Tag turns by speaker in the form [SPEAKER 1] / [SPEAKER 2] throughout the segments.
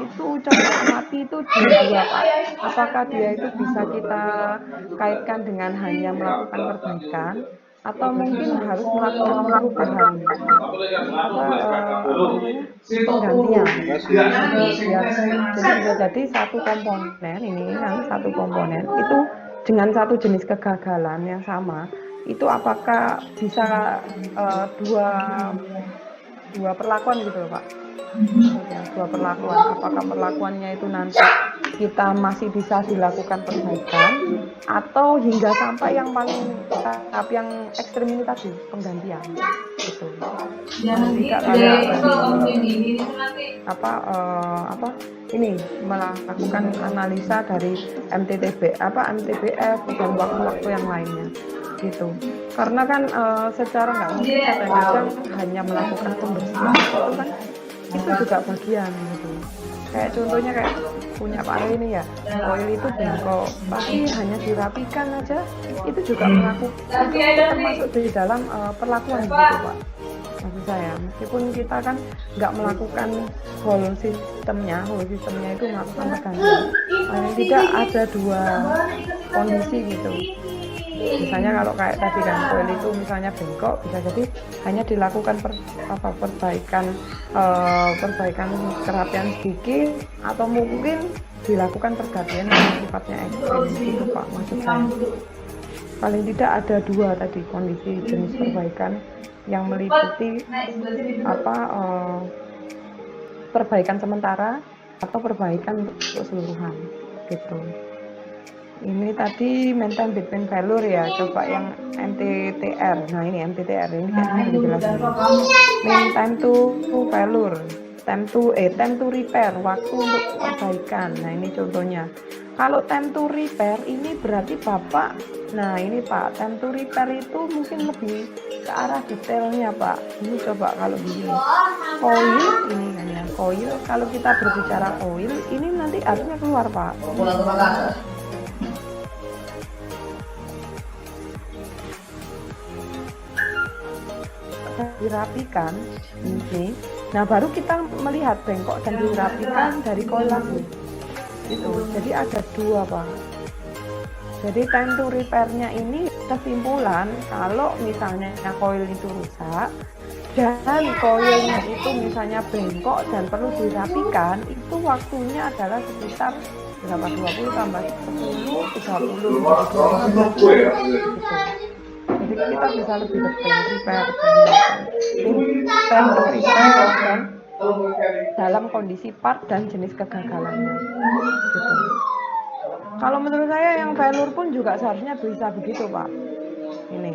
[SPEAKER 1] itu cocok mati itu di dua Pak. Apakah dia itu bisa kita kaitkan dengan hanya melakukan perbaikan atau mungkin harus melakukan perubahan apa namanya penggantian gitu biar jadi bisa jadi satu komponen ini nanti satu komponen itu dengan satu jenis kegagalan yang sama itu apakah bisa dua perlakuan gitu loh Pak. Maksudnya dua perlakuan apakah perlakuannya itu nanti kita masih bisa dilakukan perbaikan atau hingga sampai yang paling tahap yang ekstrim ini tadi penggantian gitu. Tidak kayak ini melakukan analisa dari MTBF dan waktu-waktu yang lainnya gitu. Karena kan secara nggak mungkin kadang-kadang hanya melakukan pembersihan itu kan itu juga bagian gitu. Kayak contohnya kayak punya Pak Ale ini ya, oil itu bengkok, tapi hanya dirapikan aja, itu juga melakukan itu termasuk di dalam perlakuan gitu Pak. Maksud saya, meskipun kita kan nggak melakukan whole sistemnya itu melakukan pergantian. Paling tidak ada dua kondisi gitu. Misalnya kalau kayak tadi kan koil itu misalnya bengkok bisa jadi hanya dilakukan perbaikan kerapian sedikit atau mungkin dilakukan pergantian yang sifatnya ekstrim itu Pak maksud saya. Paling tidak ada dua tadi kondisi jenis perbaikan yang meliputi perbaikan sementara atau perbaikan untuk keseluruhan gitu. Ini tadi maintain between failure ya, coba yang MTTR. Nah ini MTTR ini kan dijelasin. Mean time to failure, time to repair, waktu untuk perbaikan. Nah ini contohnya. Kalau time to repair ini berarti Bapak, nah ini Pak, time to repair itu mungkin lebih ke arah detailnya Pak. Ini coba kalau begini, coil ini kan ya, coil. Kalau kita berbicara coil, ini nanti harusnya keluar Pak. Dirapikan ini, nah baru kita melihat bengkok dan dirapikan dari coil lagi itu. Jadi ada dua Pak. Jadi time to repair-nya ini kesimpulan kalau misalnya coil itu rusak dan coilnya itu misalnya bengkok dan perlu dirapikan, itu waktunya adalah sekitar berapa 20 tambah 10 30 gitu. Jadi kita bisa lebih detail repair dan dalam kondisi part dan jenis kegagalannya gitu. Kalau menurut saya yang failure pun juga seharusnya bisa begitu Pak. Ini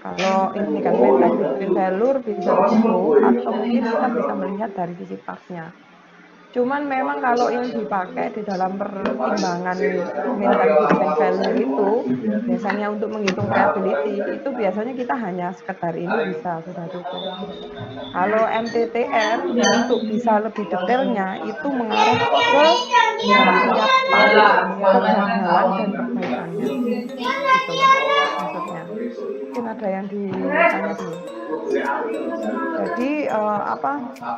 [SPEAKER 1] kalau ini kan maintain between failure bisa begitu atau mungkin kita bisa melihat dari sisi partnya. Cuman memang kalau yang dipakai di dalam pertimbangan maintain between failure itu biasanya untuk menghitung reliability itu biasanya kita hanya sekedar ini bisa sudah cukup. Kalau MTTR untuk bisa lebih detailnya itu mengarah ke setiap kegagalan dan perbaikannya. Gitu maksudnya. Mungkin ada yang ditanya dulu. Jadi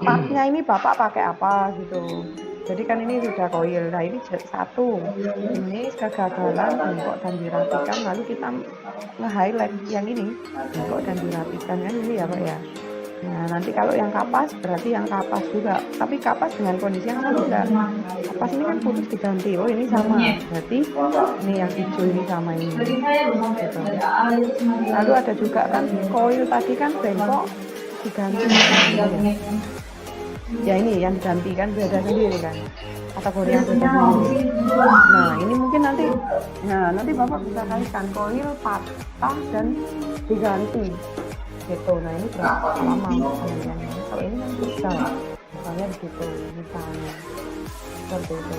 [SPEAKER 1] partnya ini Bapak pakai apa gitu. Jadi kan ini sudah coil. Nah ini satu. Ini kegagalan bengkok dan dirapikan. Lalu kita nge-highlight yang ini bengkok dan dirapikan kan ini ya Pak ya. Nah nanti kalau yang kapas berarti yang kapas juga. Tapi kapas dengan kondisi yang similar. Kapas ini kan putus diganti. Oh ini sama. Berarti ini yang hijau ini sama ini. Gitu. Lalu ada juga kan coil tadi kan bengkok diganti. Ya ini yang diganti kan beda sendiri kan. Kategori yang beda sendiri. Nah ini mungkin nanti Bapak bisa kaitkan coil patah dan diganti. Gitu. Nah ini berapa lama penelitiannya? Kalau ini kan bisa, misalnya begitu, misalnya seperti itu.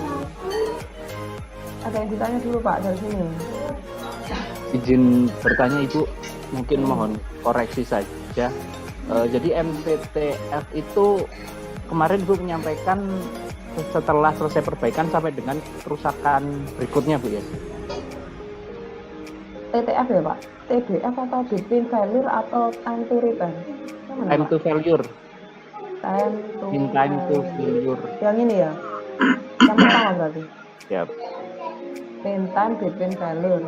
[SPEAKER 1] Ada yang ditanya dulu Pak dari sini?
[SPEAKER 2] Izin bertanya Ibu, mungkin mohon koreksi saja. Jadi MTTF itu kemarin Ibu menyampaikan setelah selesai perbaikan sampai dengan kerusakan berikutnya Bu ya?
[SPEAKER 1] TTF ya Pak? TBF atau between failure atau time to repair?
[SPEAKER 2] Time to failure.
[SPEAKER 1] Time to
[SPEAKER 2] In time to
[SPEAKER 1] failure.
[SPEAKER 2] failure.
[SPEAKER 1] Yang ini ya? Yang pertama berarti?
[SPEAKER 2] Yap.
[SPEAKER 1] In time between failure.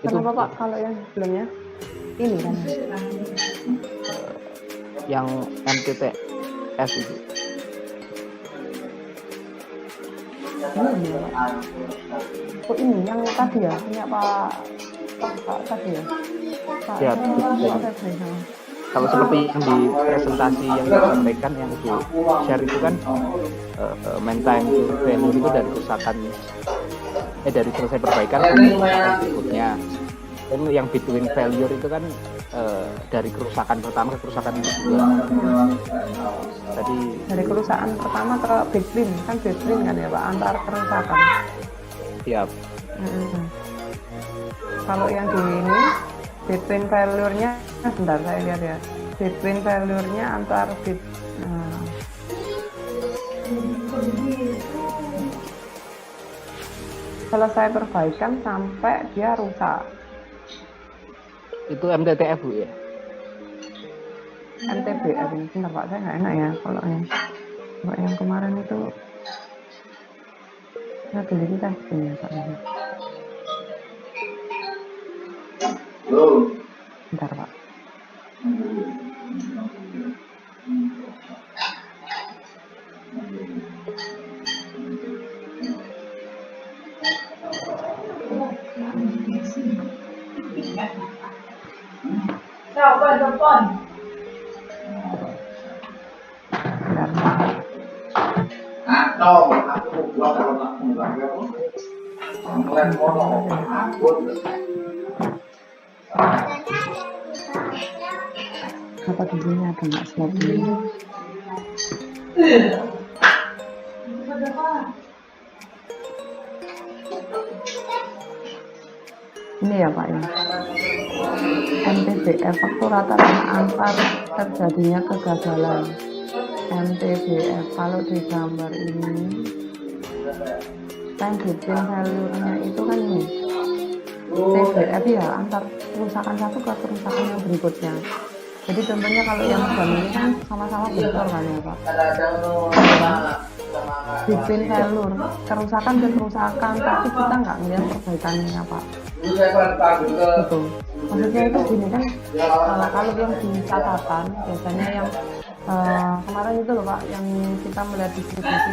[SPEAKER 2] Itu
[SPEAKER 1] Kenapa Pak kalau yang sebelumnya? Ini kan?
[SPEAKER 2] Yang MTTF itu.
[SPEAKER 1] Ini ya Pak? Oh ini yang tadi ya? Punya Pak tadi ya? Pak
[SPEAKER 2] Siap.
[SPEAKER 1] Febri sama.
[SPEAKER 2] Kalau seperti yang di presentasi yang disampaikan yang Ibu share itu kan main time to failure itu dari kerusakan dari selesai perbaikan ke kerusakan berikutnya. Dan yang between failure itu kan dari kerusakan pertama ke kerusakan yang kedua. Tadi
[SPEAKER 1] Dari kerusakan pertama ke between kan ya Pak, antar kerusakan.
[SPEAKER 2] siap.
[SPEAKER 1] Kalau yang di ini between failure-nya, sebentar saya lihat ya. Between failure-nya antar selesai perbaikan sampai dia rusak.
[SPEAKER 2] Itu MTTF Bu ya?
[SPEAKER 1] MTBF ini sebentar Pak, saya nggak enak ya kalau yang kemarin itu saya beli testing ya Pak. Bentar Pak. Apa dulunya ada nggak slot ini? Ini ya Pak ya. MTBF waktu rata-rata antar terjadinya kegagalan. MTBF kalau di gambar ini time between failure-nya itu kan ini TBF ya, antar kerusakan satu ke kerusakan yang berikutnya. Jadi contohnya kalau yang jam ini kan sama-sama bocor kan ya Pak. Between failure, kerusakan ke kerusakan, tapi kita nggak melihat perbaikannya Pak. Gitu. Maksudnya itu gini kan, kalau yang di catatan biasanya yang kemarin itu loh Pak, yang kita melihat distribusi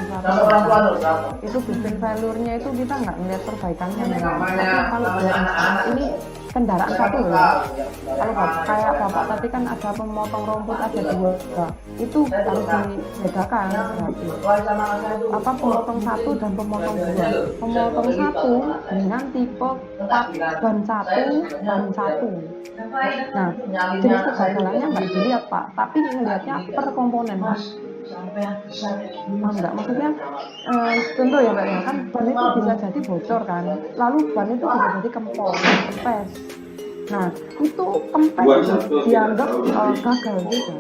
[SPEAKER 1] itu between failure-nya itu kita nggak melihat perbaikannya memang. Tapi kalau dari ini kendaraan satu loh ya. Kalau kayak Bapak tadi kan ada pemotong rumput ada dua, itu harus dibedakan berarti. Apa pemotong satu dan pemotong dua. Pemotong satu dengan tipe ban satu. Nah, jenis kegagalannya nggak dilihat Pak, tapi ngelihatnya per komponen Pak. Enggak, maksudnya contoh ya Pak ya, kan ban itu bisa jadi bocor kan, lalu ban itu bisa jadi kempes. Nah, itu kempes dianggap gagal juga.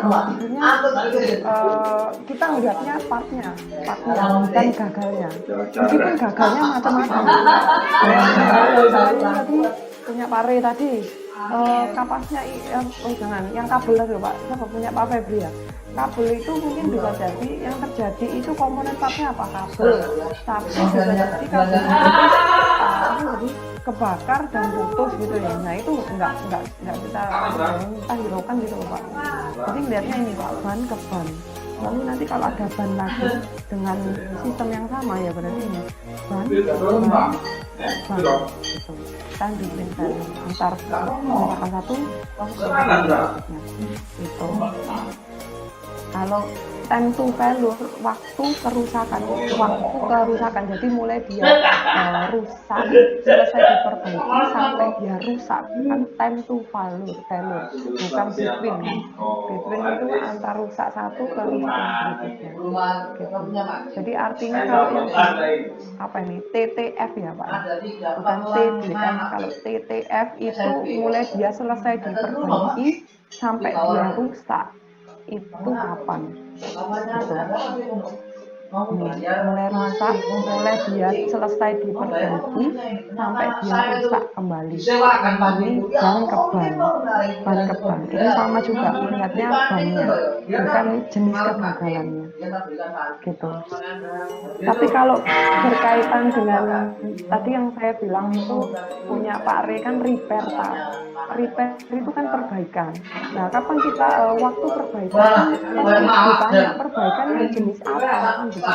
[SPEAKER 1] Maksudnya kita melihatnya partnya dan gagalnya. Meskipun gagalnya macam-macam. Misalnya tadi punya Pare tadi kapasnya jangan yang kabel tadi Pak, siapa punya Pak Febri ya. Kabel itu mungkin bisa jadi yang terjadi itu komponen partnya apa kabel, tapi bisa jadi kabel jadi kebakar dan putus gitu ya. Nah itu enggak kita hiraukan gitu Pak. Jadi melihatnya ini Pak, ban ke ban. Lalu nanti kalau ada ban lagi dengan sistem yang sama ya berarti ini ban gitu. Time between failure antar kerusakan satu itu. Kalau time to failure waktu kerusakan jadi mulai dia rusak selesai diperbaiki sampai dia rusak kan time to failure bukan between itu antara rusak satu ke rusak yang berikutnya gitu. Jadi artinya kalau yang apa ini TTF ya Pak bukan TBF. Kalau TTF itu mulai dia selesai diperbaiki sampai dia rusak itu kapan gitu. Mulai rusak, mulai dia selesai diperbaiki sampai dia rusak kembali. Ini ban ke ban. Ini sama juga melihatnya bannya. bukan jenis kegagalannya gitu. Tapi kalau berkaitan dengan tadi yang saya bilang itu punya Pak Re kan repair Pak. Repair itu kan perbaikan. Nah, kapan kita waktu perbaikan pasti ditanya perbaikannya jenis apa kan begitu.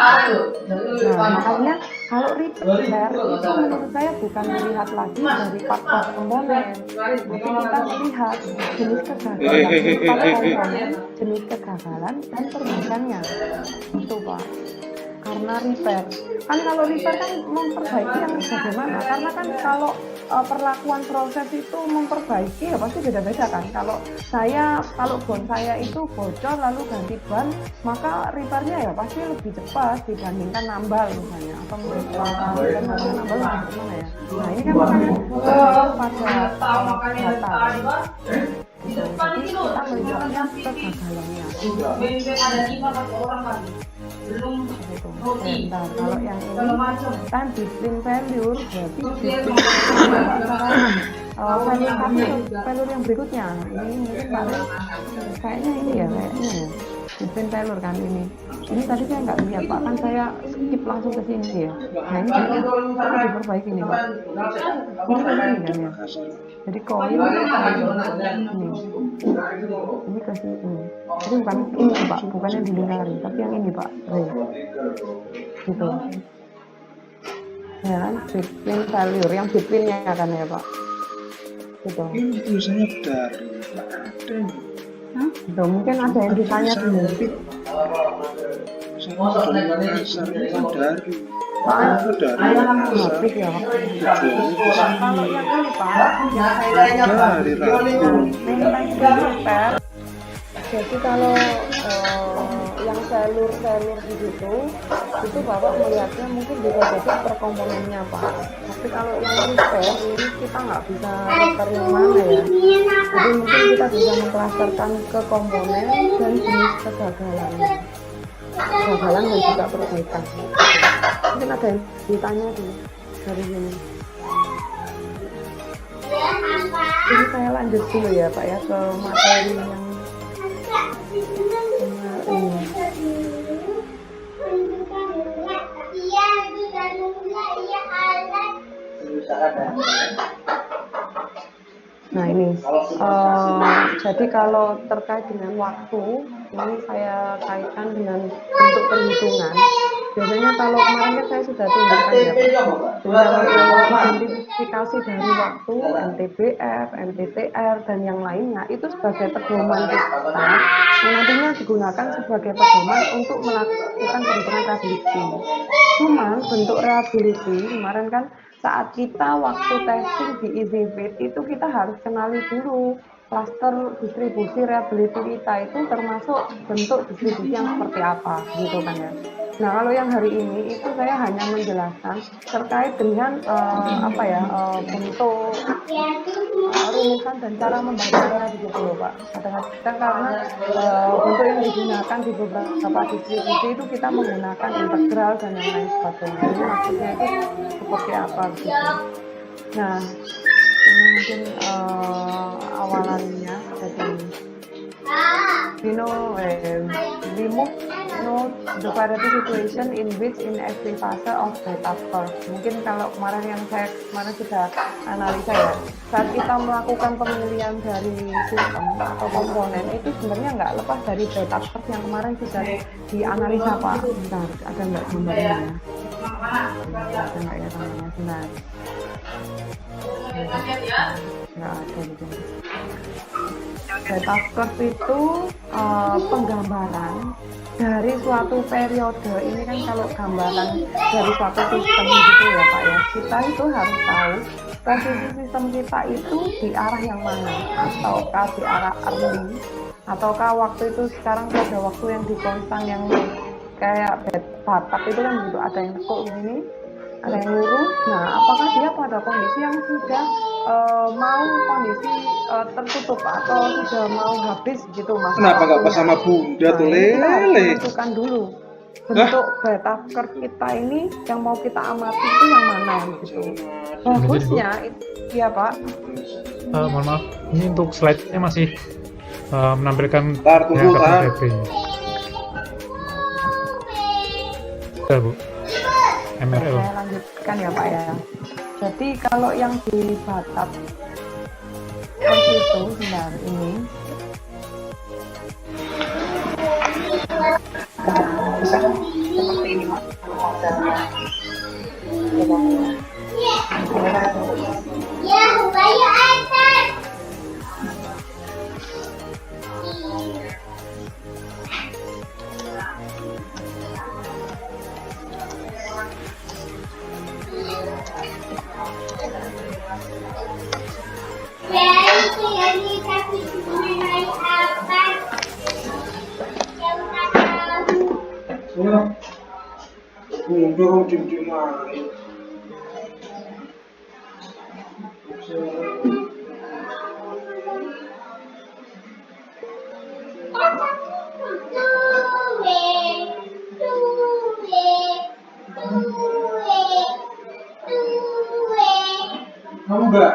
[SPEAKER 1] Nah, makanya kalau repair itu menurut saya bukan melihat lagi dari faktor komponen, tapi kita melihat jenis kegagalan pada komponen, jenis kegagalan dan perbaikannya. Itu Pak. Karena repair kan kalau repair kan memperbaiki yang bagaimana, karena kan kalau perlakuan proses itu memperbaiki ya pasti beda-beda kan. Kalau ban saya itu bocor lalu ganti ban, maka repairnya ya pasti lebih cepat dibandingkan nambal misalnya, atau mungkin nambal gimana ya. Nah ini kan pada data. Jadi kita melihatnya kegagalannya. Bentar, kalau yang ini kan discipline failure, berarti failure yang berikutnya ini mungkin kayaknya ini ya discipline failure kan ini tadi saya nggak lihat Pak, kan saya skip langsung ke sini ya. Nah ini harus diperbaiki nih Pak, ini kan ya, jadi koin ini ke sini. Jadi bukan ini Pak, bukan yang dilingkari, tapi yang ini Pak, gitu. Ya kan, discipline failure, yang discipline-nya kan ya Pak, gitu.
[SPEAKER 3] Ini tulisannya dari ada.
[SPEAKER 1] Tuh, mungkin ada yang ditanya dulu. Dari ya. Kalau yang ini Pak, jadi kalau yang selur begitu, itu Bapak melihatnya mungkin bisa jadi per komponennya Pak. Tapi kalau yang repair ini kita nggak bisa repair yang mana ya. Jadi mungkin kita bisa mengklasterkan ke komponen dan jenis kegagalan dan juga perbaikan. Mungkin ada yang ditanya dulu dari sini. Jadi saya lanjut dulu ya Pak ya ke materi yang ini. Nah ini, jadi kalau terkait dengan waktu, ini saya kaitkan dengan bentuk perhitungan. Biasanya kalau kemarin kan saya sudah tunjukkan ya Pak, identifikasi dari waktu, MTBF, MTTR, dan yang lainnya, itu sebagai pedoman kita, yang nantinya digunakan sebagai pedoman untuk melakukan perhitungan reliability. Cuman bentuk reliability, kemarin kan saat kita waktu testing di EasyFit itu kita harus kenali dulu klaster distribusi reliability kita itu termasuk bentuk distribusi yang seperti apa gitu kan ya. Nah kalau yang hari ini itu saya hanya menjelaskan terkait dengan bentuk rumusan dan cara membacanya begitu loh Pak. Kadang-kadang karena bentuk yang digunakan di beberapa distribusi itu kita menggunakan integral dan yang lain sebagainya. Ini maksudnya itu seperti apa gitu. Nah ini mungkin awalannya jadi remove the variety situation in which in every fase of data curve. Mungkin kalau kemarin yang saya sudah analisa ya, saat kita melakukan pemilihan dari sistem atau komponen itu sebenarnya nggak lepas dari data curve yang kemarin sudah dianalisa Pak. Bentar, ada nggak gambarnya? Ada nggak ya gambarnya? Benar. Nggak ada di sini. Data curve itu penggambaran dari suatu periode. Ini kan kalau gambaran dari suatu sistem gitu ya Pak ya, kita itu harus tahu posisi sistem kita itu di arah yang mana, ataukah di arah early, ataukah waktu itu sekarang pada waktu yang di konstan yang kayak batak itu kan gitu, ada yang tekuk begini, ada yang lurus. Nah apakah dia pada kondisi yang sudah mau kondisi tertutup atau sudah mau habis gitu Mas?
[SPEAKER 3] Kenapa nggak pas sama Bunda tuh Lele?
[SPEAKER 1] Kita harus menentukan dulu bentuk beta curve kita ini yang mau kita amati itu yang mana gitu. Bagusnya itu ya Pak.
[SPEAKER 4] Mohon maaf, ini untuk slide-nya masih menampilkan
[SPEAKER 3] Tar, tunggu,
[SPEAKER 4] kartu
[SPEAKER 3] Tar.
[SPEAKER 4] PP. Sudah Bu, MRL.
[SPEAKER 1] Saya lanjutkan ya Pak ya. Jadi kalau yang di Batak itu sebentar ini seperti ini Pak.
[SPEAKER 3] Mundur di mana? Kamu enggak?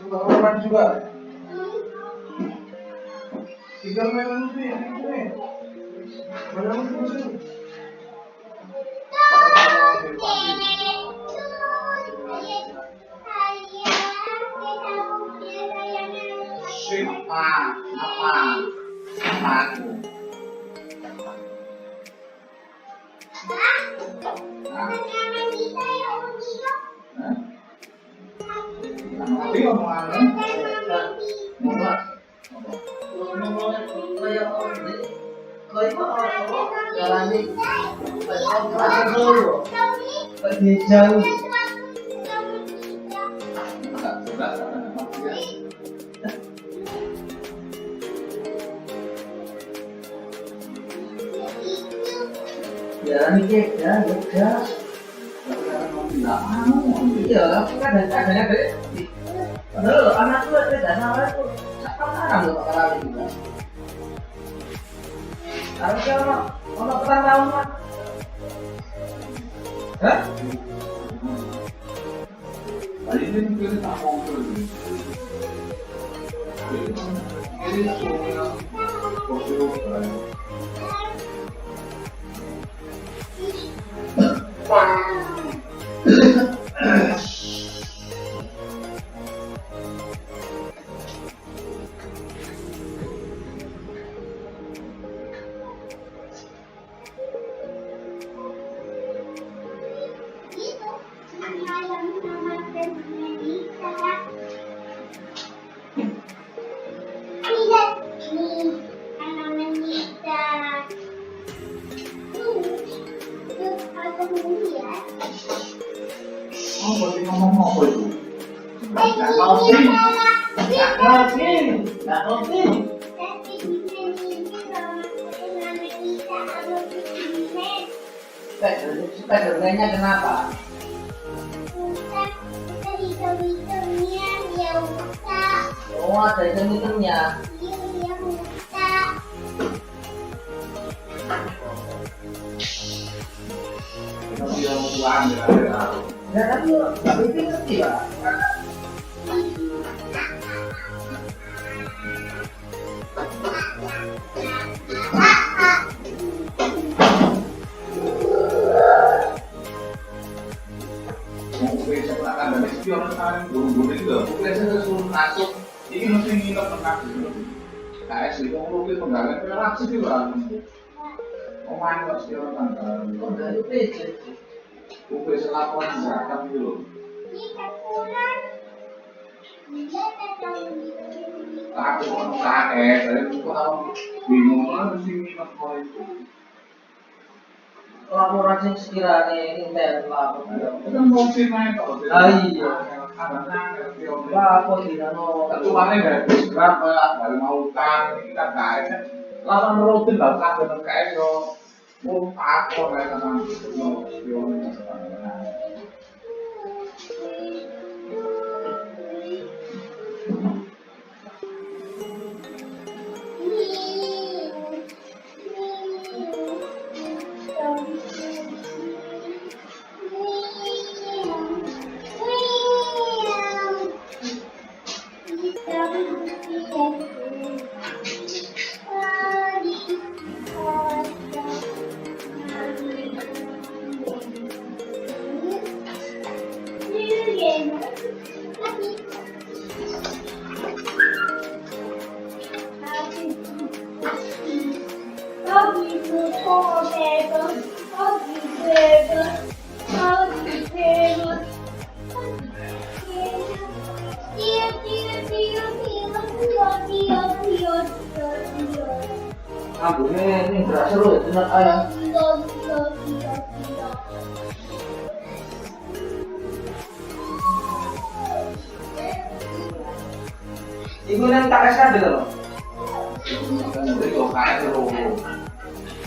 [SPEAKER 3] Kamu juga? Tinggal main sih, mana sih?
[SPEAKER 5] Ya mikir ya udah nggak mau iya kan adanya dari padahal anak tuh ada dana itu sekarang loh sekarang juga harusnya ono petang tahun kan hah
[SPEAKER 6] Tadi ini mungkin tak ngobrol ini soalnya foto ngomong apa itu? Nggak ngerti. Spiderman-nya kenapa? Oh, ada item-itemnya. Ya tapi itu ngerti Pak. Ini mesti nginep tengah dulu. KS itu mungkin penggalan relaksi juga. Omahan kok sih orang tanggal.
[SPEAKER 5] Oh, dari PJ.
[SPEAKER 6] Bukan selaporan zakat dulu. Aku KS, dari itu kalau bingung lah mesti nginep mau itu.
[SPEAKER 5] Laporan sing sekiranya Intel lapor.
[SPEAKER 6] Itu mau sih main kok.
[SPEAKER 5] Ah iya. Lapor di nano.
[SPEAKER 6] Kecuali nggak berapa, dari mau utang, kita KS. Lawan rutin lah, kan dengan KS yo. Mau apa kayak sama yo.
[SPEAKER 5] Ambune ini berasa lu enak ayam. Ibu nang tak kasih ada loh.
[SPEAKER 6] Jadi kok kayak lo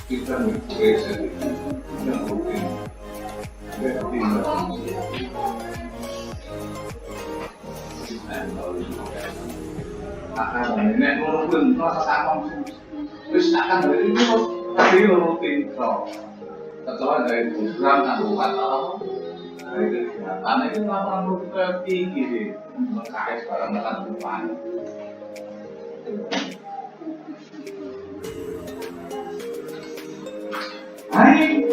[SPEAKER 6] kita nih biasa yang rutin, akan nenek nurun rasa sakit terus akan dari itu tadi rutin so setelah dari program kandungan atau dari kegiatan itu laporan rutin tinggi sih mengkais barang dengan depan. Hai.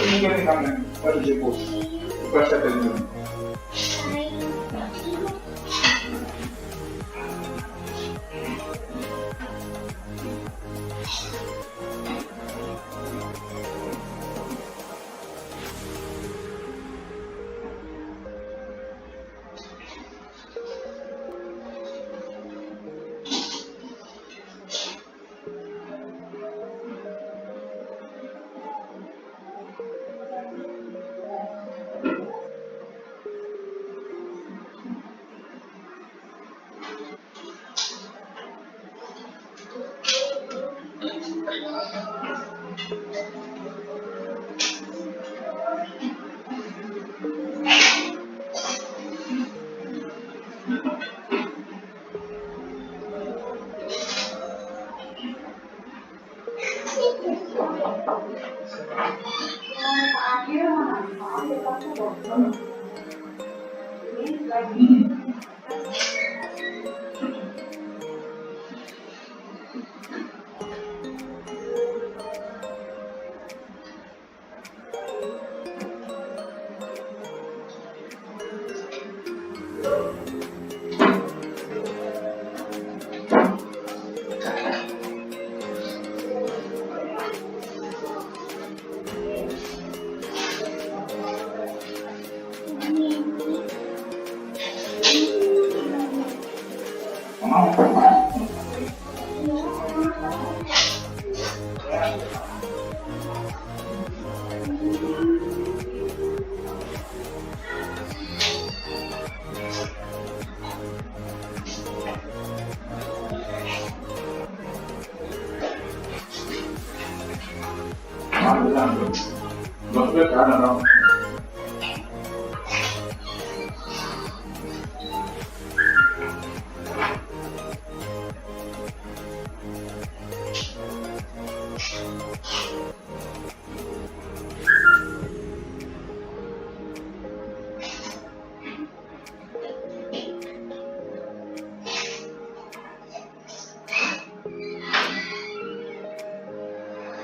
[SPEAKER 6] Ini kan baru jemput, bukan saya tadi.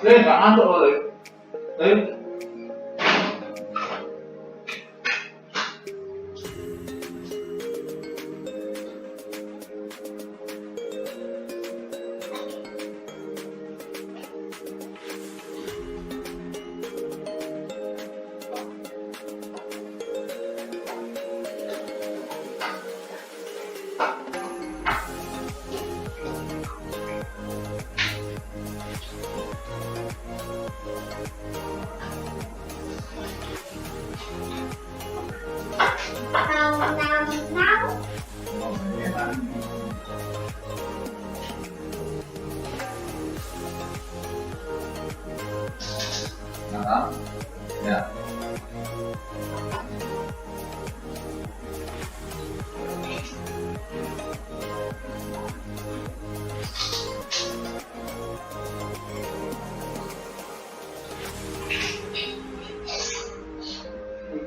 [SPEAKER 6] Nggak ngantuk loh, Le.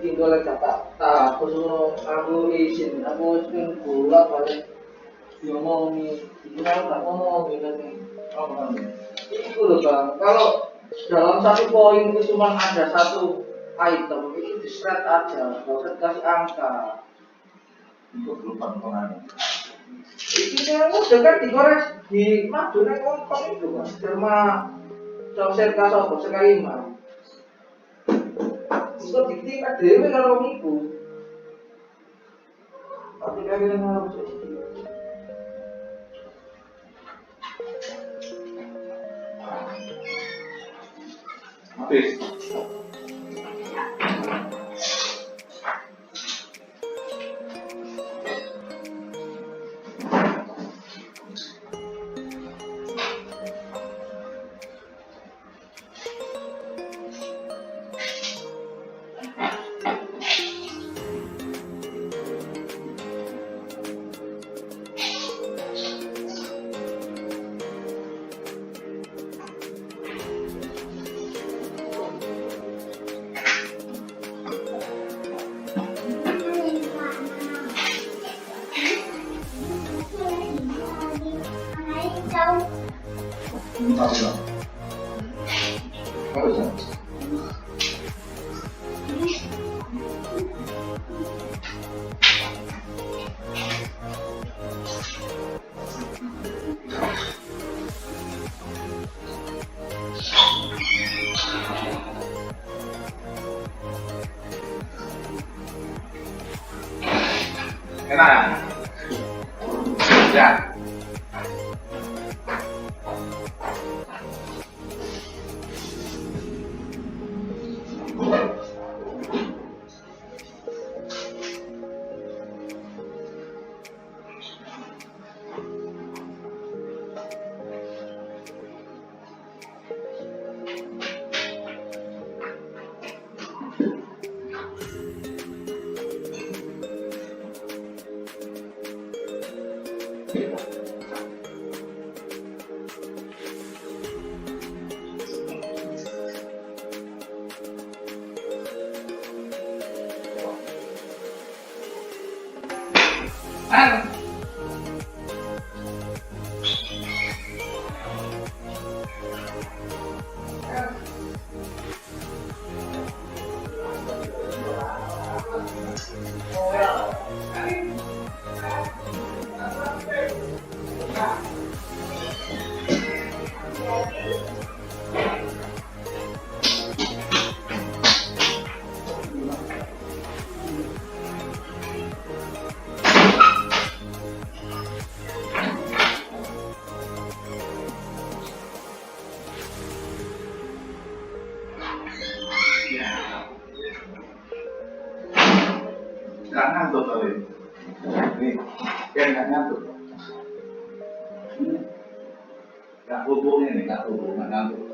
[SPEAKER 5] tinggal tak aku izin aku sering bolak balik diomongi itu kalau tak ngomong gitu nih itu loh bang kalau dalam satu poin itu cuma ada satu item itu di shred aja gak usah dikasih angka
[SPEAKER 6] itu belum pengen.
[SPEAKER 5] ini yang udah kan dikoreksi di madunnya kompak itu kan firma sosial kasopo sekali mah itu dikti dewe kalau ibu tapi kalian harus
[SPEAKER 6] Habis. Enak ya? Nggak ngantuk kali. Nih, yang nggak ngantuk. Nggak hubung ini, nggak hubung, nggak ngantuk.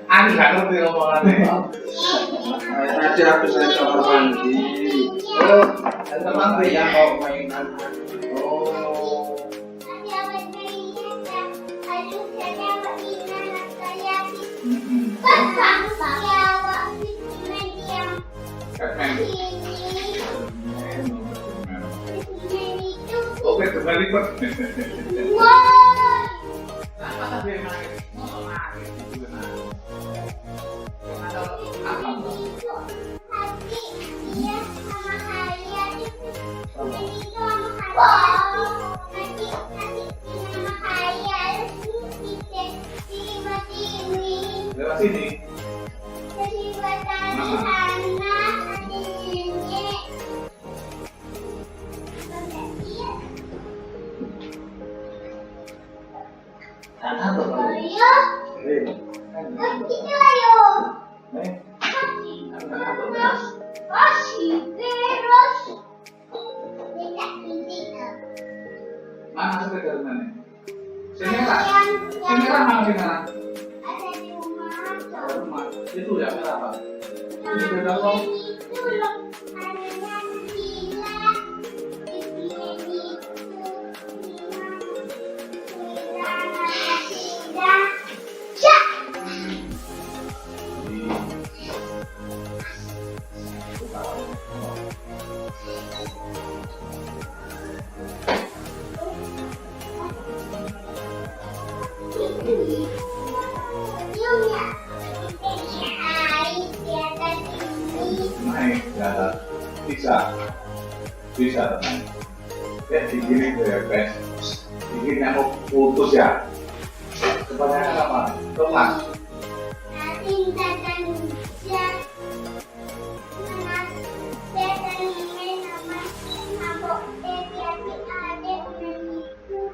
[SPEAKER 6] Aku nggak ngerti omongannya.
[SPEAKER 3] Tadi aku saya kamar mandi.
[SPEAKER 5] oh teman ya mau mainan
[SPEAKER 6] Oh, Batman. Oke, kembali Pak. Apa tadi yang main? Oh, main. Lewat sini.
[SPEAKER 5] Sana tuh.
[SPEAKER 6] Mana sepeda mana? Sini merah. Sini merah mana sini merah? Rumah. Itu ya merah apa? Ini sepeda apa? Naik ya, bisa teman. Ya di sini tuh ya guys, ini yang mau putus ya. Kebanyakan apa? Lemas.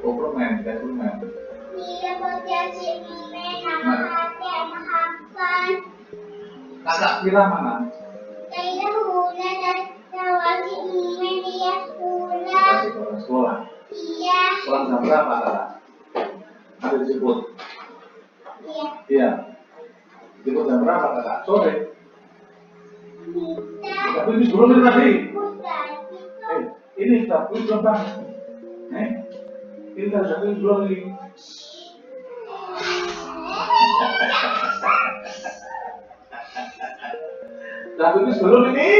[SPEAKER 6] Oh permen, dan permen. Kakak kira mana? Sekolah. Sekolah jam berapa kakak? Ada dijemput? Iya. Dijemput jam berapa kakak? Sore. Tapi ini belum ini tadi. Ini tapi belum bang. Ini tapi belum ini. Tapi itu belum ini.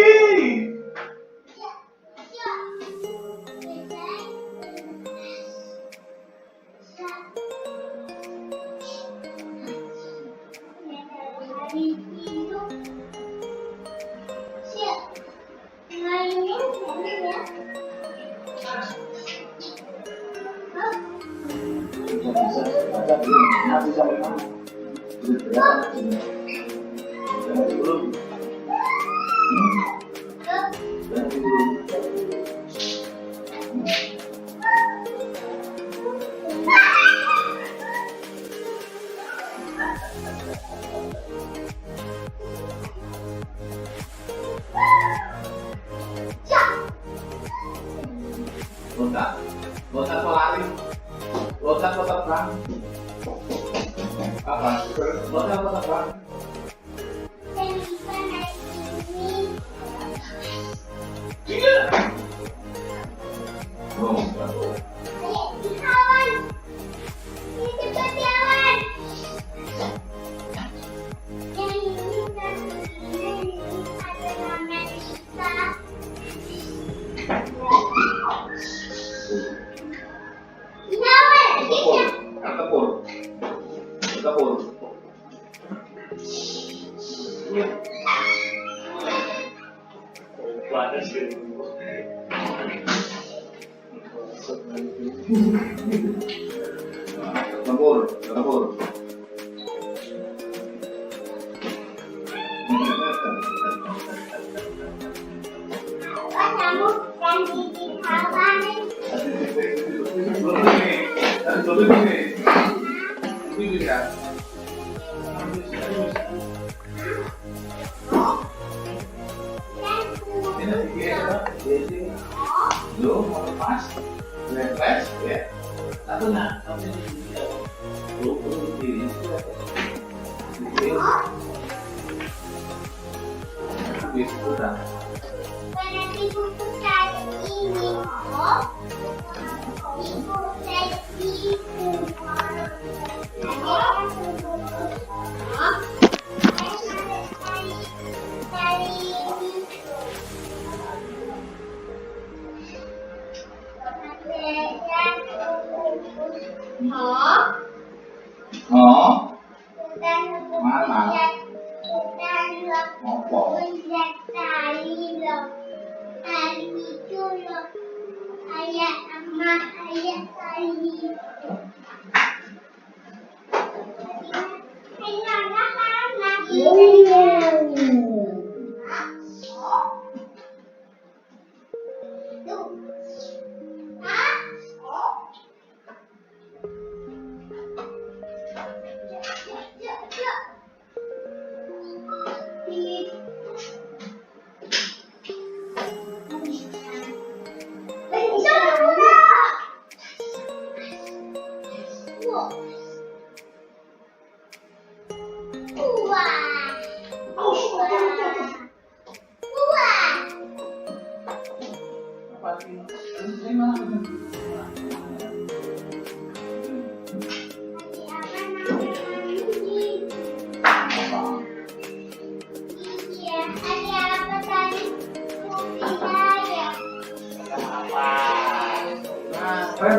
[SPEAKER 6] Loncat pelari, loncat terbang. Apa? Loncat terbang. Tempur. Ayah,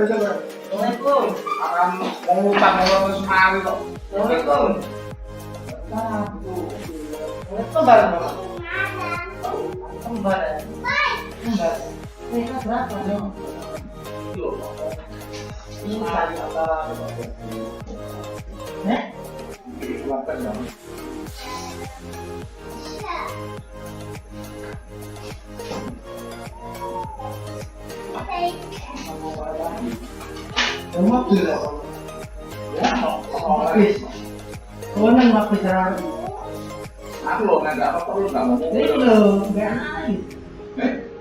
[SPEAKER 5] Assalamualaikum.
[SPEAKER 6] Akan mau ngutang mau semari kok.
[SPEAKER 5] Assalamualaikum. Assalamualaikum bareng Bapak. Bareng. Bareng. Mereka berapa dong? Ini kali apa?
[SPEAKER 6] Bukan ya.
[SPEAKER 5] Rumah tuh ya. Ya, habis. Oh, nang habis jalan.
[SPEAKER 6] Aku loh nggak apa perlu nggak mau.
[SPEAKER 5] Ini loh, nggak naik.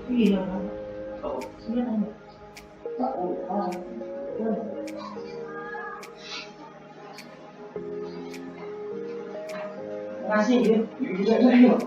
[SPEAKER 5] Ini loh. Ini loh. Makasih ya.
[SPEAKER 6] Ini bisa ini loh.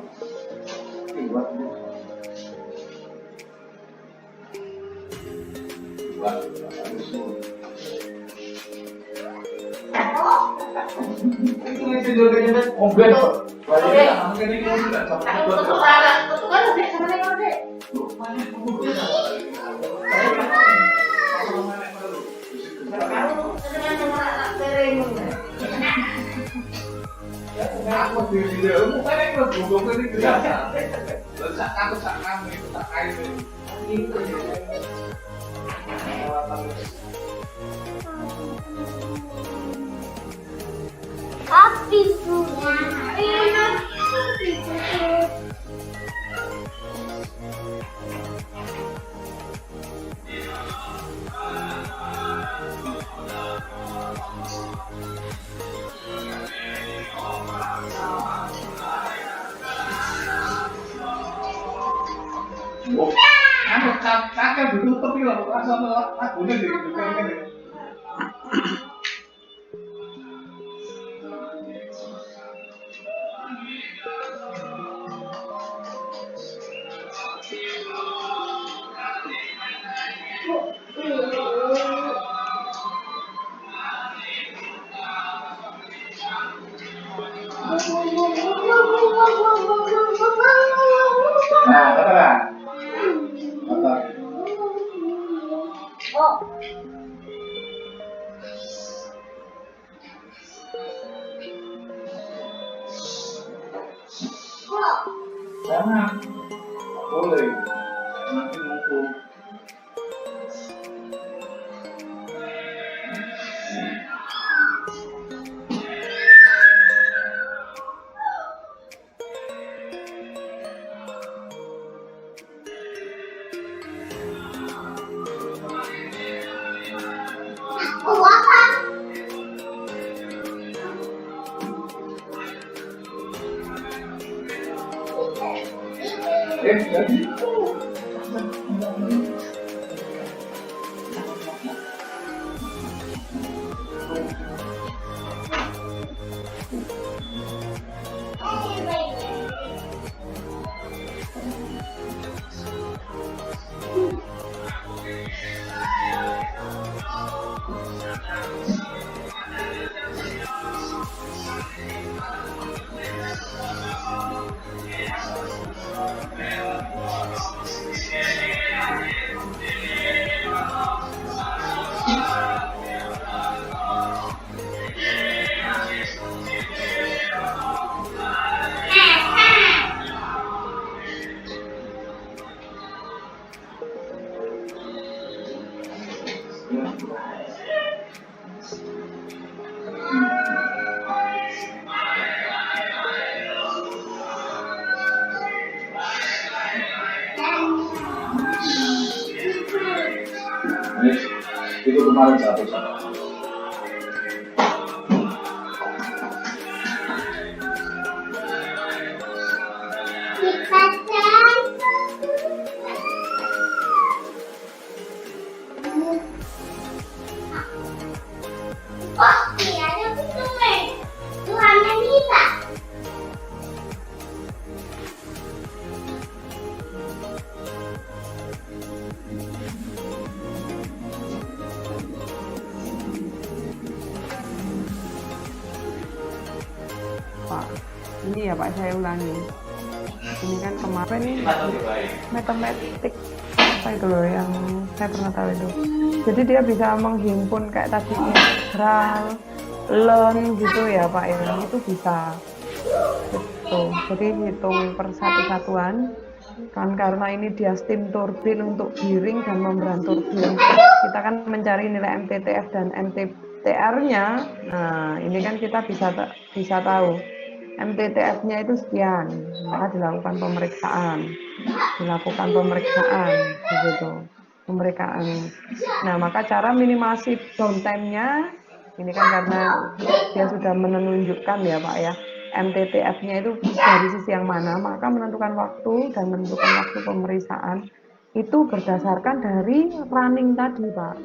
[SPEAKER 6] Kakak ditutup ya, lagunya ditutup ini. Nah, betul. Jangan, boleh. Nanti nunggu. Jadi Itu kemarin satu.
[SPEAKER 1] Pak, ini ya Pak, saya ulangi. Ini kan kemarin matematik apa itu loh yang saya pernah tahu itu. Jadi dia bisa menghimpun kayak tadi integral, ln gitu ya Pak ya, itu bisa. Gitu. Jadi hitung per satu-satuan. Kan karena ini dia steam turbin untuk giring dan membran turbin, kita kan mencari nilai MTTF dan MTTR-nya. Nah, ini kan kita bisa tahu MTTF-nya itu sekian, maka dilakukan pemeriksaan begitu, pemeriksaan. Nah, maka cara minimasi downtime-nya ini kan karena dia sudah menunjukkan ya Pak ya, MTTF-nya itu dari sisi yang mana, maka menentukan waktu dan menentukan waktu pemeriksaan itu berdasarkan dari running tadi Pak.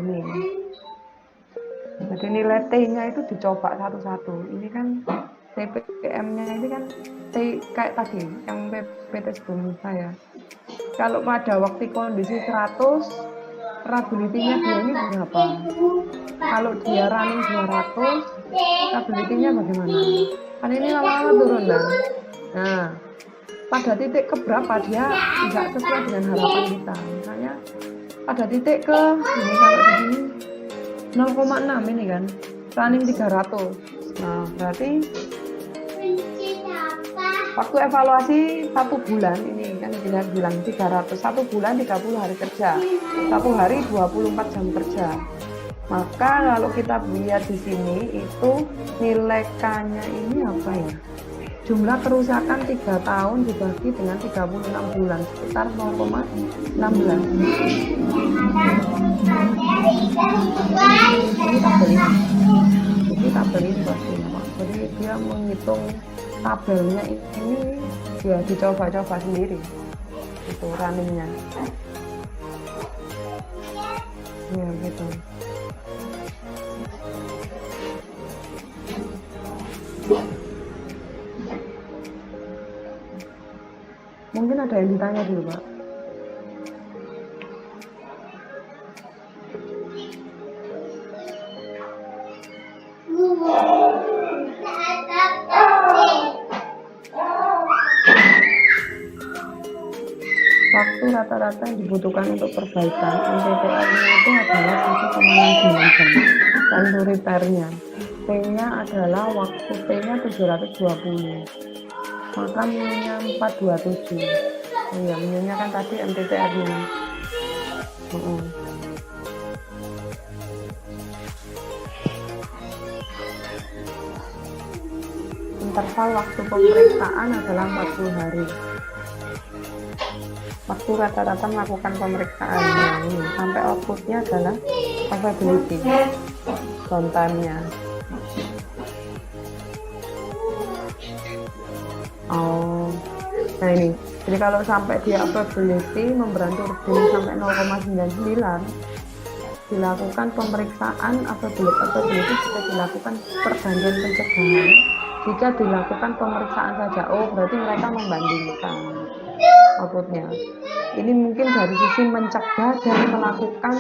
[SPEAKER 1] Ini. Jadi nilai T-nya itu dicoba satu-satu. Ini kan TPM-nya ini kan T kayak tadi yang PT sebelum saya. Kalau pada waktu kondisi 100, probability-nya dia ini berapa? Kalau dia running 200, probability-nya bagaimana? Kan ini lama-lama turun kan? Nah, pada titik keberapa dia tidak sesuai dengan harapan kita. Misalnya pada titik ke ini kalau di sini 0,6 ini kan, running 300. Nah, berarti waktu evaluasi 1 bulan, ini kan kita bilang 300, 1 bulan 30 hari kerja, 1 hari 24 jam kerja. Maka kalau kita lihat di sini itu nilai K-nya ini apa ya? Jumlah kerusakan 3 tahun dibagi dengan 36 bulan sekitar 0,16. Ini tabel ini. Ini tabel ini pastinya Pak. Jadi dia menghitung tabelnya ini ya dicoba-coba sendiri. Itu runningnya. Ya gitu. Mungkin ada yang ditanya dulu Pak. Waktu rata-rata yang dibutuhkan untuk perbaikan MTTR-nya itu adalah 1,6 jam dan repair-nya. P-nya adalah waktu P-nya 720. Maka mu-nya 427. Oh iya, mu-nya kan tadi MTTR-nya. Interval waktu pemeriksaan adalah 40 hari. Waktu rata-rata melakukan pemeriksaan ini sampai outputnya adalah availability, downtime-nya. Oh, nah ini. Jadi kalau sampai dia availability membran turbin sampai 0,99, dilakukan pemeriksaan availability jika dilakukan pergantian pencegahan. Jika dilakukan pemeriksaan saja, oh berarti mereka membandingkan outputnya. Ini mungkin dari sisi mencegah dan melakukan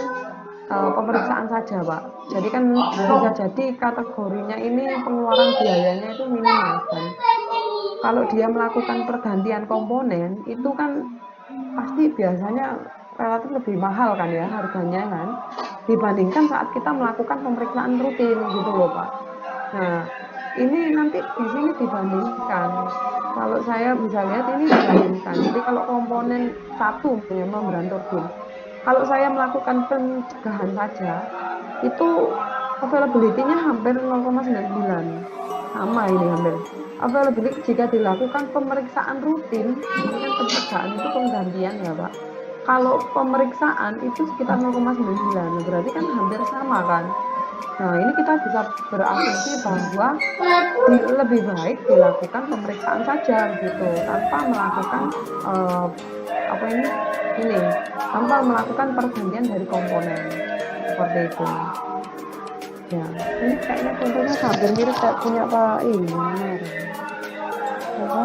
[SPEAKER 1] pemeriksaan saja Pak. Jadi kan bisa jadi kategorinya ini pengeluaran biayanya itu minimal kan. Kalau dia melakukan pergantian komponen itu kan pasti biasanya relatif lebih mahal kan ya harganya kan, dibandingkan saat kita melakukan pemeriksaan rutin gitu loh Pak. Nah ini nanti di sini dibandingkan. Kalau saya bisa lihat ini dibandingkan. Jadi kalau komponen satu punya membran turbin, kalau saya melakukan pencegahan saja itu availability-nya hampir 0,99, sama ini hampir. Availability jika dilakukan pemeriksaan rutin, ini kan pencegahan itu penggantian ya Pak. Kalau pemeriksaan itu sekitar 0,9, berarti kan hampir sama kan. Nah, ini kita bisa berasumsi bahwa lebih baik dilakukan pemeriksaan saja gitu, tanpa melakukan apa ini tanpa melakukan pergantian dari komponen seperti itu. Ya, ini kayaknya contohnya hampir mirip kayak punya Pak ini apa?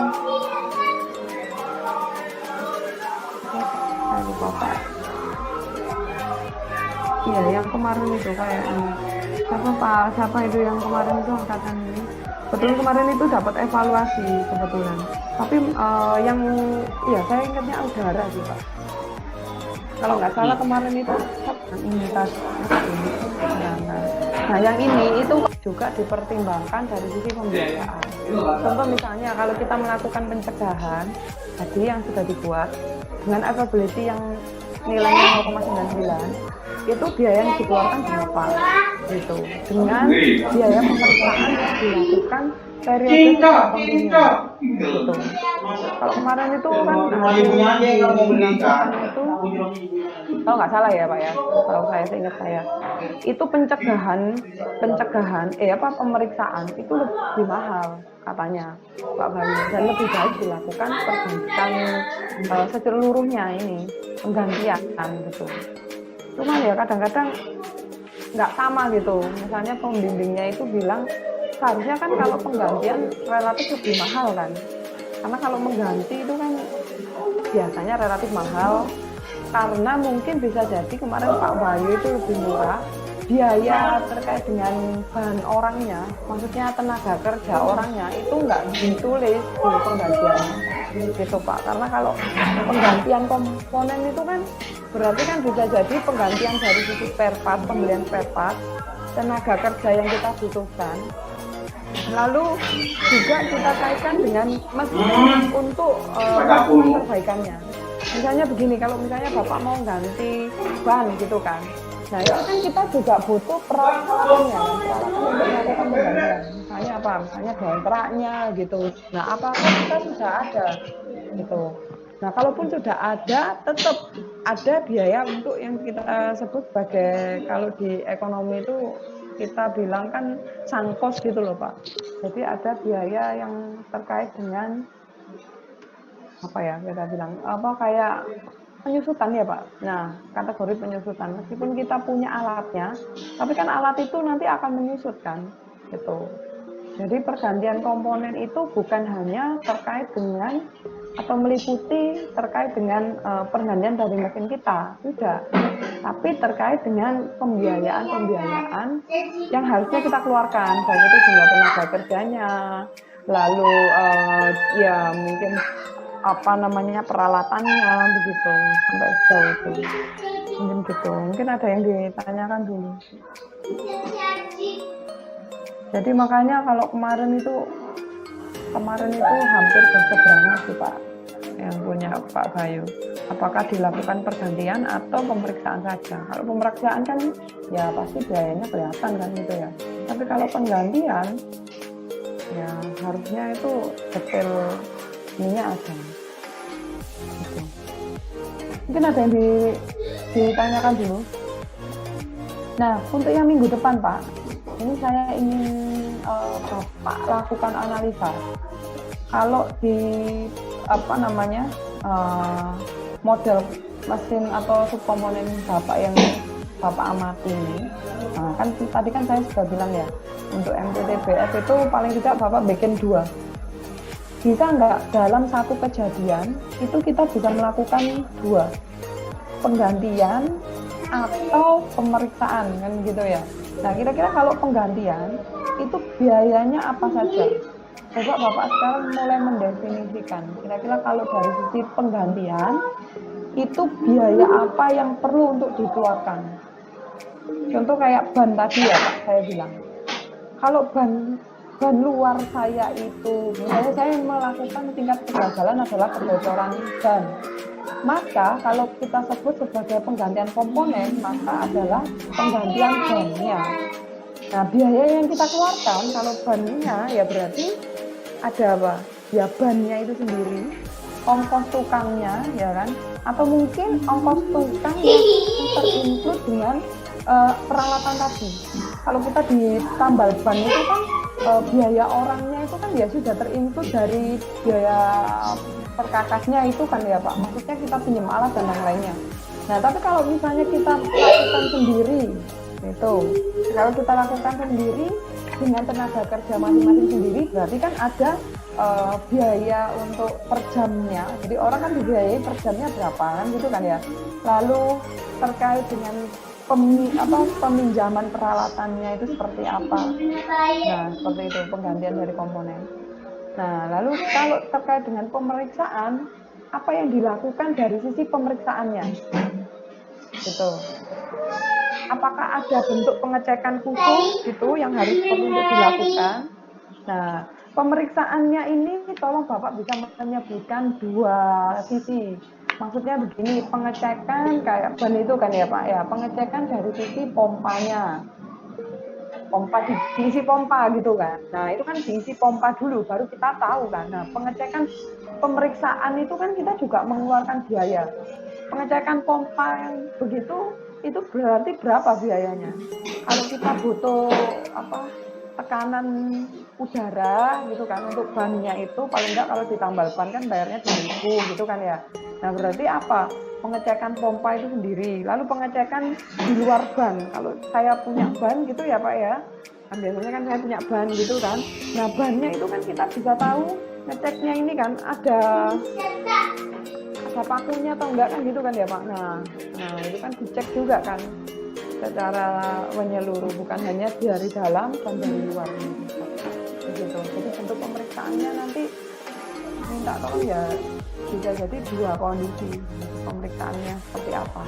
[SPEAKER 1] Saya lupa Pak. Iya, yang kemarin itu kayak siapa itu yang kemarin itu angkatan ini. Betul kemarin itu dapat evaluasi kebetulan. Tapi yang saya ingatnya udara sih Pak. Kalau nggak salah kemarin itu imunitas. Nah, yang ini itu juga dipertimbangkan dari sisi pembiayaan. Contoh misalnya kalau kita melakukan pencegahan tadi yang sudah dibuat dengan availability yang nilainya 0,99, itu biaya yang dikeluarkan berapa? Gitu. Dengan biaya pemeriksaan yang dilakukan periode tertentunya. Gitu. Kalau kemarin itu kan dilakukan itu, kalau nggak salah ya Pak ya, kalau saya seingat saya, itu pemeriksaan itu lebih mahal katanya Pak Bayu, dan lebih baik dilakukan pergantian seluruhnya ini penggantian gitu. Cuma ya kadang-kadang nggak sama gitu. Misalnya pembimbingnya itu bilang seharusnya kan kalau penggantian relatif lebih mahal kan, karena kalau mengganti itu kan biasanya relatif mahal, karena mungkin bisa jadi kemarin Pak Bayu itu lebih murah, biaya terkait dengan bahan orangnya, maksudnya tenaga kerja orangnya itu nggak ditulis di penggantian gitu Pak. Karena kalau penggantian komponen itu kan berarti kan bisa jadi penggantian dari sisi spare part, pembelian spare part, tenaga kerja yang kita butuhkan, lalu juga kita kaitkan dengan mesin untuk perbaikannya. Misalnya begini, kalau misalnya Bapak mau ganti ban gitu kan, nah itu kan kita juga butuh peralatannya, peralatan untuk melakukan penggantian. Misalnya apa? Misalnya dompraknya gitu. Nah, apakah kita sudah ada gitu. Nah, kalaupun sudah ada, tetap ada biaya untuk yang kita sebut sebagai, kalau di ekonomi itu kita bilang kan sunk cost gitu loh Pak. Jadi ada biaya yang terkait dengan apa ya kita bilang, kayak penyusutan ya Pak. Nah, kategori penyusutan, meskipun kita punya alatnya, tapi kan alat itu nanti akan menyusut kan gitu. Jadi pergantian komponen itu bukan hanya terkait dengan atau meliputi terkait dengan pergantian dari mesin kita, tidak, tapi terkait dengan pembiayaan yang harusnya kita keluarkan, baik itu jumlah tenaga kerjanya, lalu ya mungkin peralatannya begitu, sampai sejauh itu mungkin gitu. Mungkin ada yang ditanyakan dulu. Jadi makanya kalau kemarin itu hampir berseberangan sih Pak, yang punya Pak Bayu. Apakah dilakukan pergantian atau pemeriksaan saja? Kalau pemeriksaan kan ya pasti biayanya kelihatan kan gitu ya. Tapi kalau penggantian ya harusnya itu detail ininya ada. Gitu. Mungkin ada yang ditanyakan dulu. Nah, untuk yang minggu depan Pak, ini saya ingin Bapak lakukan analisa. Kalau di model mesin atau subkomponen Bapak yang Bapak amati ini, nah, kan tadi kan saya sudah bilang ya, untuk MTTBF itu paling tidak Bapak bikin 2. Bisa nggak dalam satu kejadian itu kita bisa melakukan 2, penggantian atau pemeriksaan kan gitu ya. Nah, kira-kira kalau penggantian itu biayanya apa saja? Coba Bapak sekarang mulai mendefinisikan. Kira-kira kalau dari sisi penggantian itu biaya apa yang perlu untuk dikeluarkan? Contoh kayak ban tadi ya Pak, saya bilang. Kalau ban luar saya itu, misalnya saya melakukan tingkat kegagalan adalah kebocoran ban. Maka kalau kita sebut sebagai penggantian komponen, maka adalah penggantian bannya. Nah, biaya yang kita keluarkan kalau bannya ya berarti ada apa? Ya bannya itu sendiri, ongkos tukangnya, ya kan? Atau mungkin ongkos tukang yang terinclude dengan peralatan tadi. Kalau kita ditambal ban itu kan biaya orangnya itu kan ya sudah terinclude dari biaya perkakasnya itu kan ya Pak. Maksudnya kita pinjam alat dan yang lainnya. Nah, tapi kalau misalnya kita lakukan sendiri, itu kalau kita lakukan sendiri dengan tenaga kerja masing-masing sendiri, berarti kan ada biaya untuk per jamnya. Jadi orang kan dibiayai per jamnya berapa kan gitu kan ya. Lalu terkait dengan peminjaman peralatannya itu seperti apa. Nah, seperti itu penggantian dari komponen. Nah, lalu kalau terkait dengan pemeriksaan, apa yang dilakukan dari sisi pemeriksaannya? Gitu. Apakah ada bentuk pengecekan khusus gitu yang harus perlu untuk dilakukan? Nah, pemeriksaannya ini tolong Bapak bisa menyebutkan dua sisi. Maksudnya begini, pengecekan kayak ban itu kan ya Pak ya, pengecekan dari sisi pompanya. Pompa diisi pompa gitu kan. Nah, itu kan diisi pompa dulu baru kita tahu kan. Nah, pengecekan pemeriksaan itu kan kita juga mengeluarkan biaya. Pengecekan pompa yang begitu itu berarti berapa biayanya? Kalau kita butuh tekanan udara gitu kan untuk bannya itu paling enggak kalau ditambal ban kan bayarnya 2.000 gitu kan ya. Nah, berarti apa? Pengecekan pompa itu sendiri. Lalu pengecekan di luar ban. Kalau saya punya ban gitu ya Pak ya. Kan biasanya kan saya punya ban gitu kan. Nah, bannya itu kan kita bisa tahu ngeceknya ini kan ada pakunya atau enggak kan gitu kan ya Pak. Nah itu kan dicek juga kan secara menyeluruh, bukan hanya dari dalam dan dari luar gitu. Jadi bentuk pemeriksaannya nanti minta tolong ya bisa jadi dua kondisi pemeriksaannya seperti apa.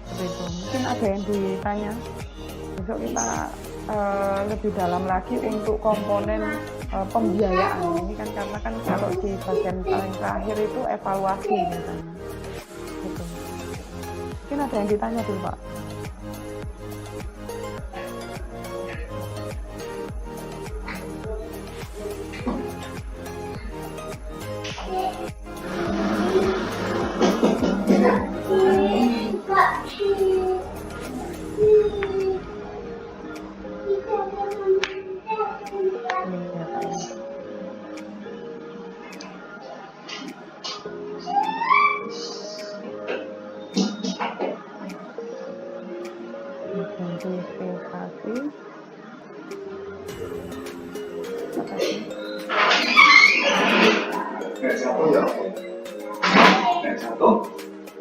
[SPEAKER 1] Seperti itu. Mungkin ada yang ditanya. Besok kita lebih dalam lagi untuk komponen pembiayaan ini kan, karena kan kalau di bagian paling terakhir itu evaluasi biasanya. Gitu. Mungkin ada yang ditanya dulu Pak.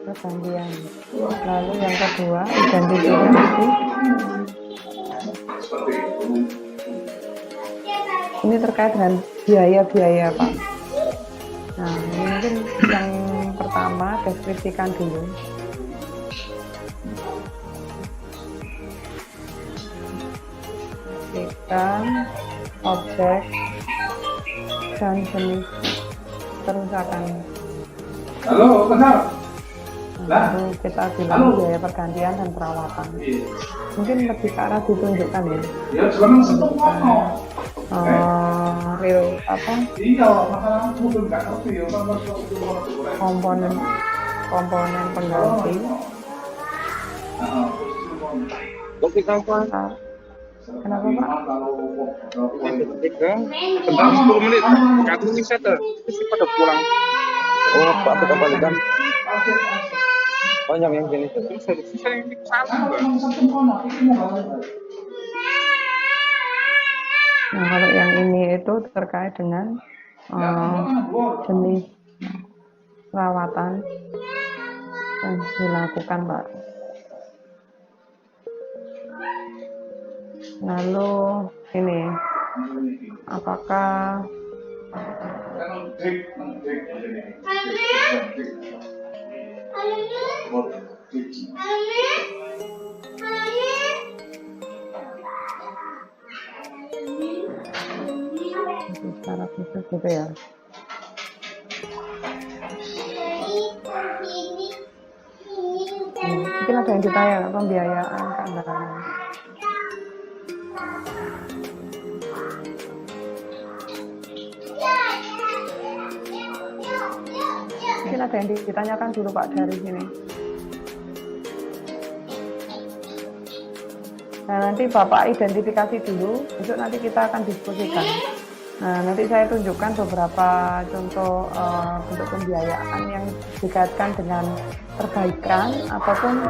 [SPEAKER 1] Pergantian. Lalu yang kedua identifikasi. Ini terkait dengan biaya-biaya Pak. Nah, ini mungkin yang pertama deskripsikan dulu. Deskripsikan objek dan jenis kerusakan.
[SPEAKER 6] Halo, kenal?
[SPEAKER 1] Lalu kita bilang biaya pergantian dan perawatan. Mungkin lebih ke arah ditunjukkan ya.
[SPEAKER 6] Ya, jangan sentuh kono.
[SPEAKER 1] Real apa?
[SPEAKER 6] Iya, masalah mobil nggak ngerti ya, kan
[SPEAKER 1] komponen pengganti. Kenapa Pak?
[SPEAKER 7] Tentang 10 menit, kartu ini settle, terus pada pulang. Oh, Pak, kita balikan. Oh, yang jenis itu bisa yang di sana.
[SPEAKER 1] Nah, kalau yang ini itu terkait dengan jenis perawatan yang dilakukan Pak. Lalu ini apakah secara khusus gitu ya? Mungkin ada yang ditanya pembiayaan keanggaran. ada yang ditanyakan dulu Pak dari sini. Nah, nanti Bapak identifikasi dulu, besok nanti kita akan diskusikan. Nah, nanti saya tunjukkan beberapa contoh bentuk pembiayaan yang dikaitkan dengan perbaikan ataupun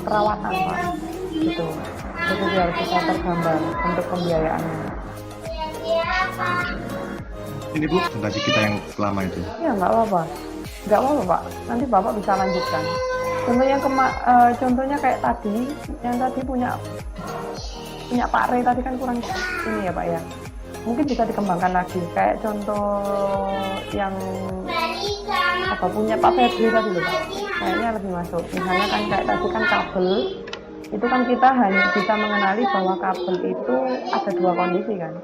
[SPEAKER 1] perawatan, Pak. Gitu. Jadi biar bisa tergambar bentuk pembiayaannya.
[SPEAKER 8] Ini Bu, gaji kita yang lama itu.
[SPEAKER 1] Iya, nggak apa-apa. Nggak apa-apa, Pak. Nanti Bapak bisa lanjutkan. Contohnya kayak tadi, yang tadi punya Pak Rey tadi kan kurang ini ya Pak ya. Mungkin bisa dikembangkan lagi. Kayak contoh yang punya Pak Febri tadi loh Pak. Kayaknya lebih masuk. Misalnya kan kayak tadi kan kabel, itu kan kita hanya bisa mengenali bahwa kabel itu ada dua kondisi kan.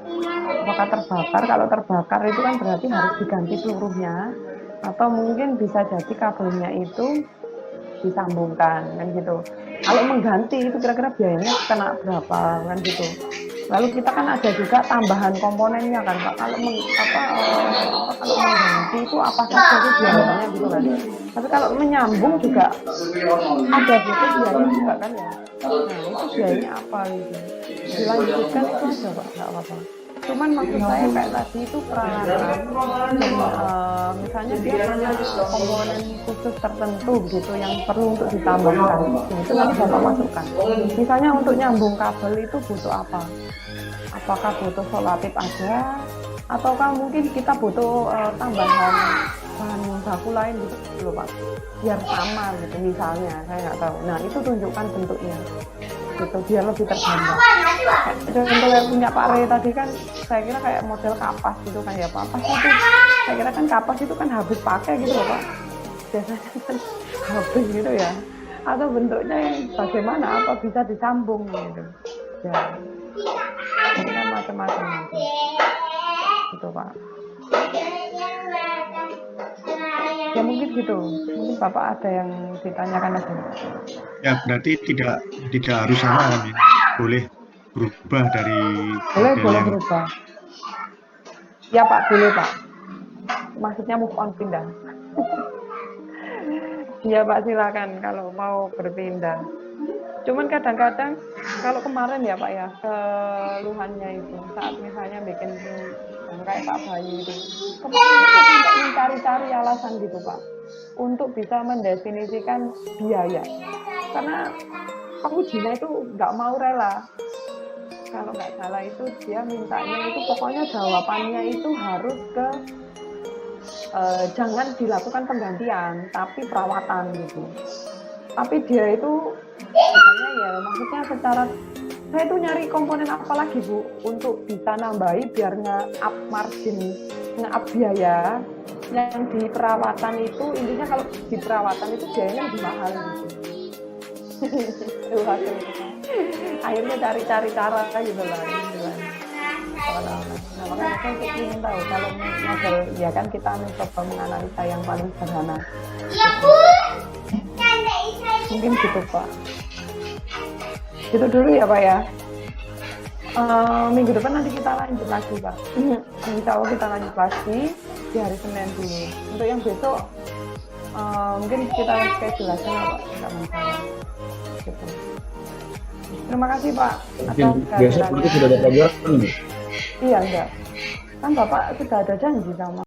[SPEAKER 1] Apakah terbakar? Kalau terbakar itu kan berarti harus diganti seluruhnya. Atau mungkin bisa jadi kabelnya itu disambungkan kan gitu. Kalau mengganti itu kira-kira biayanya kena berapa kan gitu. Lalu kita kan ada juga tambahan komponennya kan Pak. Kalau mengganti itu apa saja sih biayanya gitu kan. Tapi kalau menyambung juga ada gitu biayanya juga kan ya. Nah itu biayanya apa gitu. Dilanjutkan itu aja Pak, nggak apa-apa. Cuman maksud saya kayak tadi itu peralatan dan misalnya dia punya komponen khusus tertentu gitu yang perlu untuk ditambahkan, itu nanti Bapak masukkan. Misalnya untuk nyambung kabel itu butuh apa? Apakah butuh solatip aja? Ataukah mungkin kita butuh tambahan bahan baku lain gitu loh Pak, biar sama gitu misalnya, saya nggak tahu. Nah itu tunjukkan bentuknya gitu biar lebih tergambar. Contoh yang punya Pak Rey tadi kan saya kira kayak model kapas gitu kan ya Pak. Kapas itu saya kira kan kapas itu kan habis pakai gitu loh Pak. Biasanya kan habis gitu ya. Atau bentuknya yang bagaimana, apa bisa disambung gitu. Ya. Ini kan macam-macam gitu. Gitu Pak. Ya mungkin gitu. Mungkin Bapak ada yang ditanyakan lagi.
[SPEAKER 8] Ya berarti tidak harus sama kan ya? Boleh berubah dari
[SPEAKER 1] boleh berubah. Ya Pak, boleh Pak. Maksudnya move on pindah. Ya Pak silakan kalau mau berpindah. Cuman kadang-kadang kalau kemarin ya Pak ya keluhannya itu saat misalnya bikin kayak Pak Bayu itu kemarin itu sampai mencari-cari alasan gitu Pak untuk bisa mendefinisikan biaya karena pengujinya itu nggak mau rela. Kalau nggak salah itu dia mintanya itu pokoknya jawabannya itu harus ke jangan dilakukan penggantian tapi perawatan gitu. Tapi dia itu misalnya ya maksudnya secara saya itu nyari komponen apa lagi Bu untuk bisa nambahi biar nge-up margin, nge-up biaya yang di perawatan itu intinya kalau di perawatan itu biayanya lebih mahal gitu. Akhirnya cari-cari cara gitu lah gitu kan. Nah makanya saya ingin tahu kalau model ya kan kita mencoba menganalisa yang paling sederhana. Mungkin gitu Pak. Gitu dulu ya Pak ya. Minggu depan nanti kita lanjut lagi Pak. Insya Allah kita lanjut lagi di hari Senin dulu. Untuk yang besok mungkin kita schedule aja Pak, nggak masalah. Gitu. Terima kasih Pak.
[SPEAKER 7] Besok berarti sudah ada pelajaran.
[SPEAKER 1] Iya enggak. Kan Bapak sudah ada janji sama